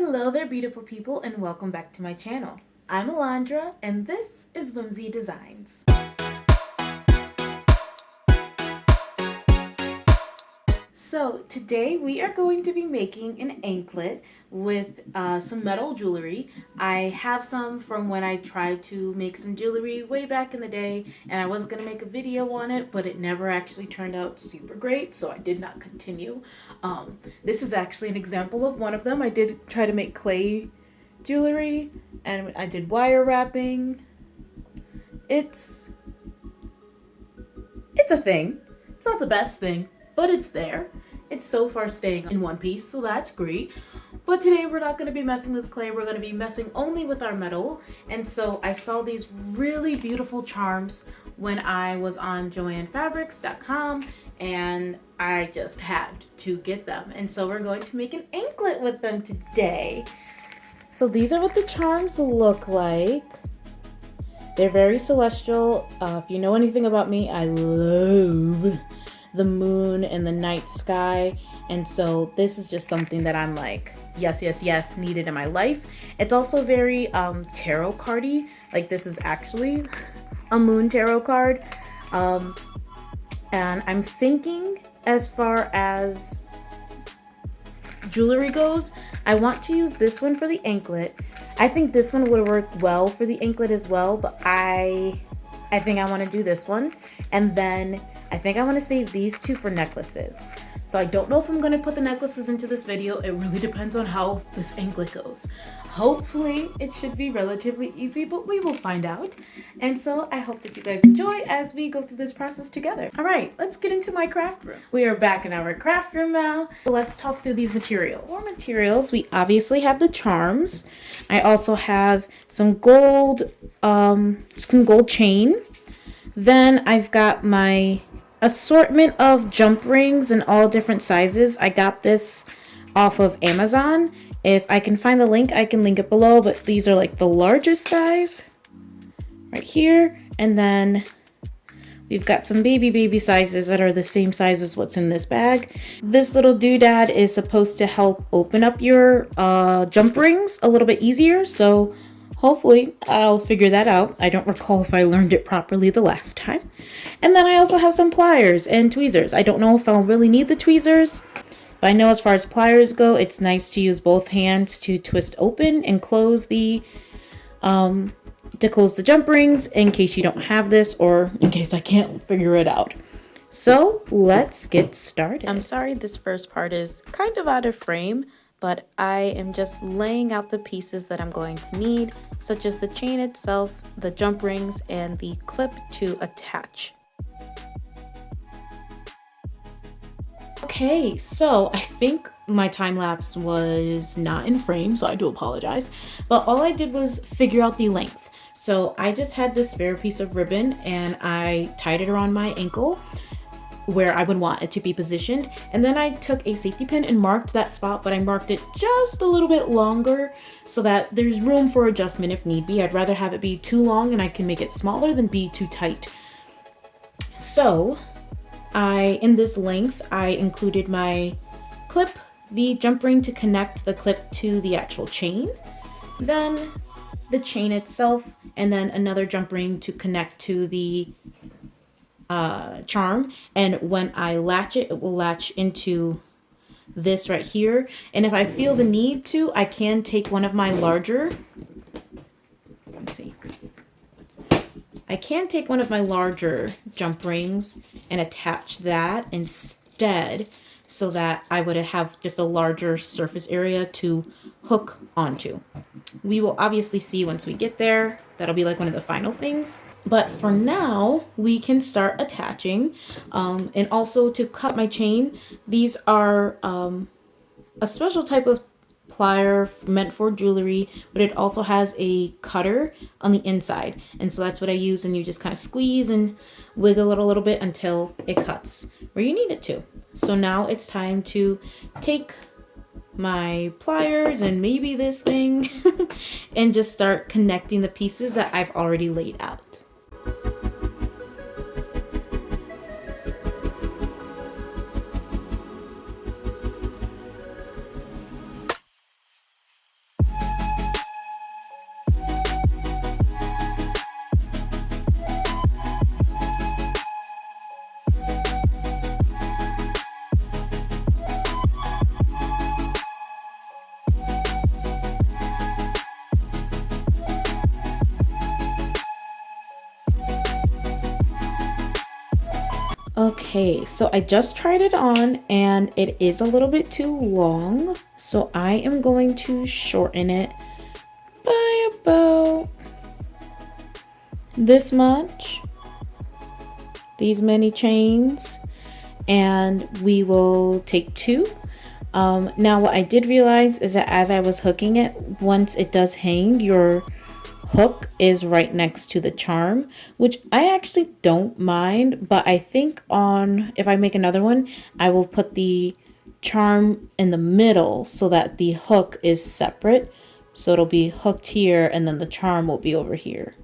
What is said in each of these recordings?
Hello there, beautiful people, and welcome back to my channel. I'm Alondra, and this is WhimsyDesigns. So today we are going to be making an anklet with some metal jewelry. I have some from when I tried to make some jewelry way back in the day, and I was going to make a video on it, but it never actually turned out super great, so I did not continue. This is actually an example of one of them. I did try to make clay jewelry, and I did wire wrapping. It's a thing. It's not the best thing, but it's there. It's so far staying in one piece, so that's great. But today we're not going to be messing with clay. We're going to be messing only with our metal. And so I saw these really beautiful charms when I was on joannfabrics.com, and I just had to get them. And so we're going to make an anklet with them today. So these are what the charms look like. They're very celestial. If you know anything about me, I love the moon and the night sky, and so this is just something that I'm like, yes, needed in my life. It's also very tarot cardy. Like, this is actually a moon tarot card, and I'm thinking, as far as jewelry goes, I want to use this one for the anklet. I think this one would work well for the anklet as well, but I think I want to do this one, and then I think I want to save these two for necklaces. So I don't know if I'm going to put the necklaces into this video. It really depends on how this anklet goes. Hopefully it should be relatively easy, but we will find out. And so I hope that you guys enjoy as we go through this process together. All right, let's get into my craft room. We are back in our craft room now. So let's talk through these materials. For materials, we obviously have the charms. I also have some gold chain. Then I've got my assortment of jump rings in all different sizes. I got this off of Amazon. If I can find the link, I can link it below, but these are like the largest size right here. And then we've got some baby sizes that are the same size as what's in this bag. This little doodad is supposed to help open up your jump rings a little bit easier, so hopefully I'll figure that out. I don't recall if I learned it properly the last time. And then I also have some pliers and tweezers. I don't know if I'll really need the tweezers, but I know as far as pliers go, it's nice to use both hands to twist open and close the jump rings in case you don't have this, or in case I can't figure it out. So let's get started. I'm sorry this first part is kind of out of frame, but I am just laying out the pieces that I'm going to need, such as the chain itself, the jump rings, and the clip to attach. Okay, so I think my time lapse was not in frame, so I do apologize, but all I did was figure out the length. So I just had this spare piece of ribbon and I tied it around my ankle where I would want it to be positioned, and then I took a safety pin and marked that spot, but I marked it just a little bit longer so that there's room for adjustment if need be. I'd rather have it be too long and I can make it smaller than be too tight. So in this length, I included my clip, the jump ring to connect the clip to the actual chain, then the chain itself, and then another jump ring to connect to the charm. And when I latch it, it will latch into this right here. And if I feel the need to, I can take one of my larger, I can take one of my larger jump rings and attach that instead, so that I would have just a larger surface area to hook onto. We will obviously see once we get there. That'll be like one of the final things. But for now, we can start attaching. And also to cut my chain, these are a special type of plier meant for jewelry, but it also has a cutter on the inside. And so that's what I use, and you just kind of squeeze and wiggle it a little bit until it cuts where you need it to. So now it's time to take my pliers and maybe this thing and just start connecting the pieces that I've already laid out. Okay, so I just tried it on and it is a little bit too long. So I am going to shorten it by about this much. These many chains. And we will take 2. Now what I did realize is that as I was hooking it, once it does hang, your hook is right next to the charm, which I actually don't mind, but I think if I make another one, I will put the charm in the middle so that the hook is separate. So it'll be hooked here and then the charm will be over here.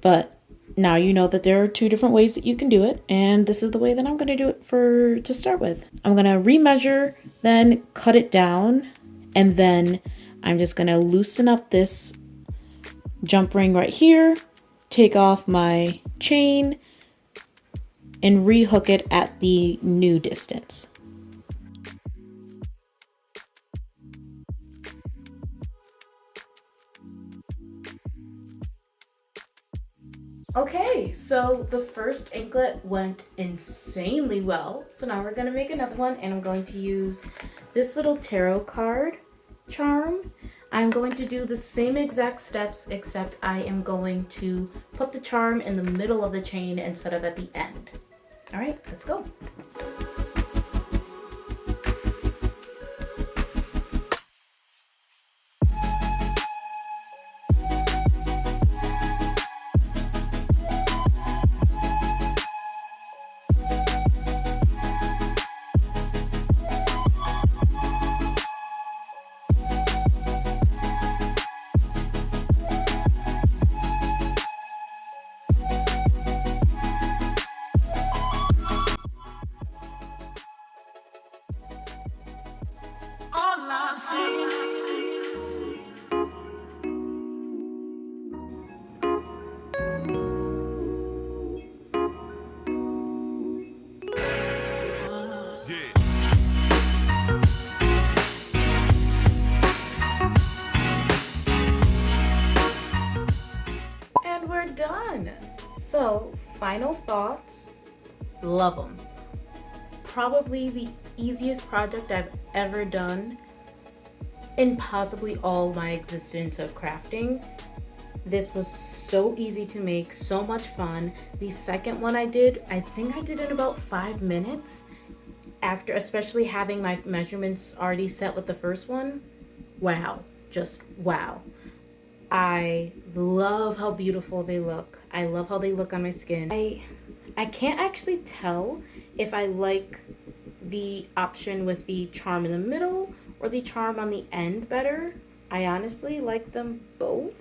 But now you know that there are 2 different ways that you can do it, and this is the way that I'm going to do it to start with. I'm going to remeasure, then cut it down, and then I'm just going to loosen up this jump ring right here, take off my chain, and rehook it at the new distance. Okay, so the first anklet went insanely well. So now we're going to make another one, and I'm going to use this little tarot card charm. I'm going to do the same exact steps, except I am going to put the charm in the middle of the chain instead of at the end. All right, let's go. And we're done. So, final thoughts. Love them. Probably the easiest project I've ever done in possibly all my existence of crafting. This was so easy to make, so much fun. The second one I did, I think I did in about 5 minutes, after especially having my measurements already set with the first one. Wow, just wow. I love how beautiful they look. I love how they look on my skin. I can't actually tell if I like the option with the charm in the middle or the charm on the end better. I honestly like them both.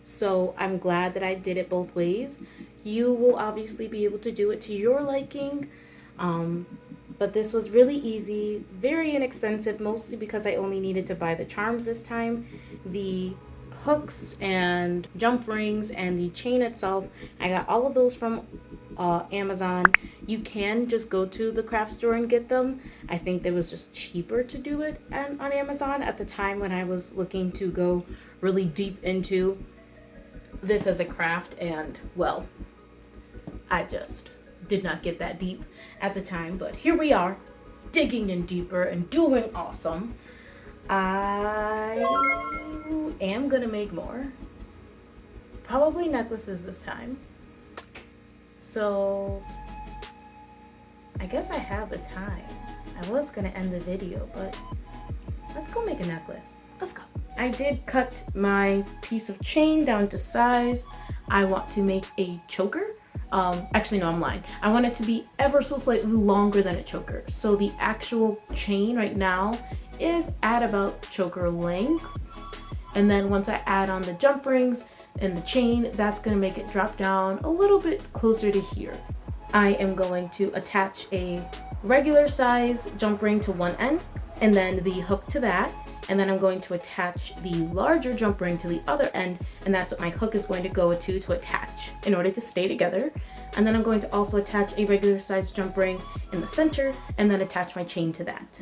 So I'm glad that I did it both ways. You will obviously be able to do it to your liking. But this was really easy, very inexpensive, mostly because I only needed to buy the charms this time. The hooks and jump rings and the chain itself, I got all of those from Amazon. You can just go to the craft store and get them. I think it was just cheaper to do it on Amazon at the time when I was looking to go really deep into this as a craft, and well, I just did not get that deep at the time, but here we are, digging in deeper and doing awesome. I am gonna make more, probably necklaces this time. So I guess I have the time. I was gonna end the video, but let's go make a necklace. Let's go. I did cut my piece of chain down to size. I want to make a choker. Actually, no, I'm lying. I want it to be ever so slightly longer than a choker. So the actual chain right now is at about choker length. And then once I add on the jump rings and the chain, that's gonna make it drop down a little bit closer to here. I am going to attach a regular size jump ring to one end and then the hook to that. And then I'm going to attach the larger jump ring to the other end, and that's what my hook is going to go to attach in order to stay together. And then I'm going to also attach a regular size jump ring in the center and then attach my chain to that.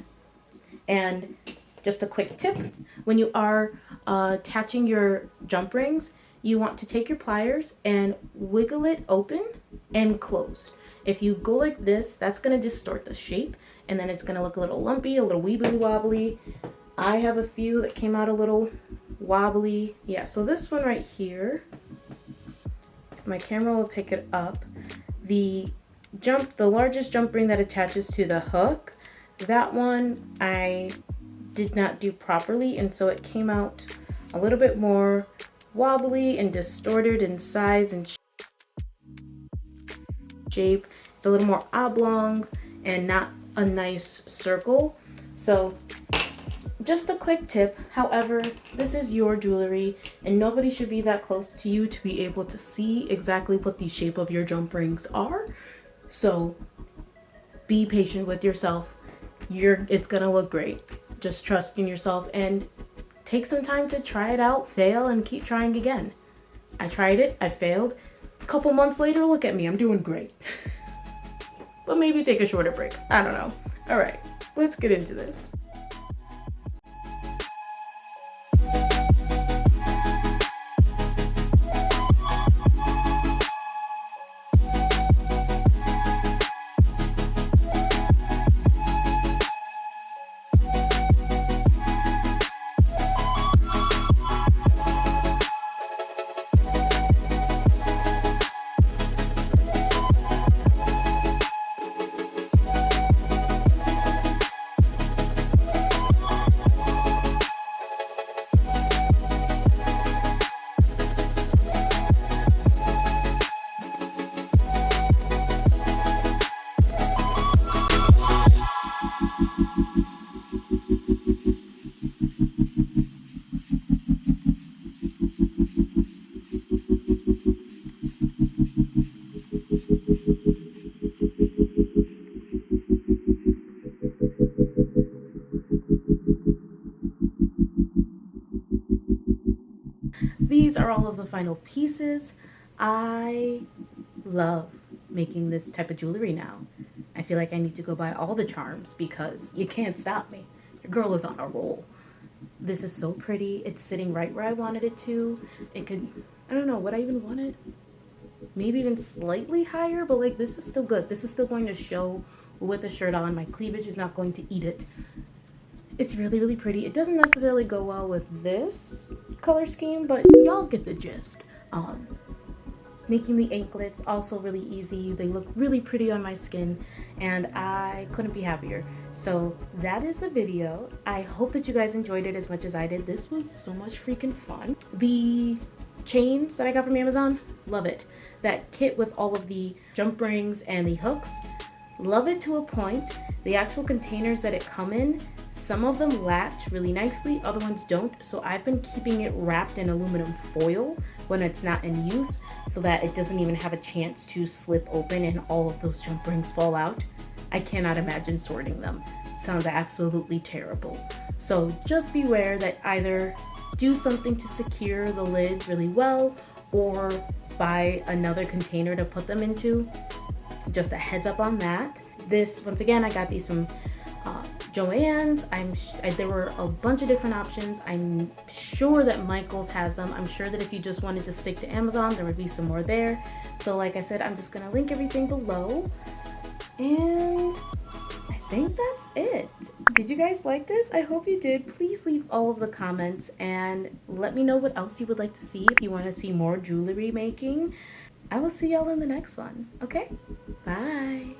And just a quick tip, when you are attaching your jump rings, you want to take your pliers and wiggle it open and closed. If you go like this, that's gonna distort the shape, and then it's gonna look a little lumpy, a little weebly wobbly. I have a few that came out a little wobbly. Yeah, so this one right here, if my camera will pick it up, the largest jump ring that attaches to the hook, that one I did not do properly, and so it came out a little bit more wobbly and distorted in size and shape. It's a little more oblong and not a nice circle. So just a quick tip, however, this is your jewelry and nobody should be that close to you to be able to see exactly what the shape of your jump rings are. So be patient with yourself. It's gonna look great. Just trust in yourself and take some time to try it out, fail, and keep trying again. I tried it, I failed. A couple months later, look at me, I'm doing great. But maybe take a shorter break. I don't know. All right, let's get into this. These are all of the final pieces. I love making this type of jewelry now. I feel like I need to go buy all the charms because you can't stop me. Your girl is on a roll. This is so pretty. It's sitting right where I wanted it to. It could, I don't know, would I even want it? Maybe even slightly higher, but like this is still good. This is still going to show with the shirt on. My cleavage is not going to eat it. It's really, really pretty. It doesn't necessarily go well with this color scheme, but y'all get the gist. Making the anklets also really easy. They look really pretty on my skin, and I couldn't be happier. So that is the video. I hope that you guys enjoyed it as much as I did. This was so much freaking fun. The chains that I got from Amazon, love it. That kit with all of the jump rings and the hooks, love it to a point. The actual containers that it come in, some of them latch really nicely, other ones don't. So I've been keeping it wrapped in aluminum foil when it's not in use so that it doesn't even have a chance to slip open and all of those jump rings fall out. I cannot imagine sorting them. Sounds absolutely terrible. So just beware that either do something to secure the lids really well or buy another container to put them into. Just a heads up on that. This, once again, I got these from Joann's. There were a bunch of different options. I'm sure that Michael's has them. I'm sure that if you just wanted to stick to Amazon, there would be some more there. So like I said, I'm just gonna link everything below. And I think that's it. Did you guys like this? I hope you did. Please leave all of the comments and let me know what else you would like to see if you want to see more jewelry making. I will see y'all in the next one. Okay? Bye.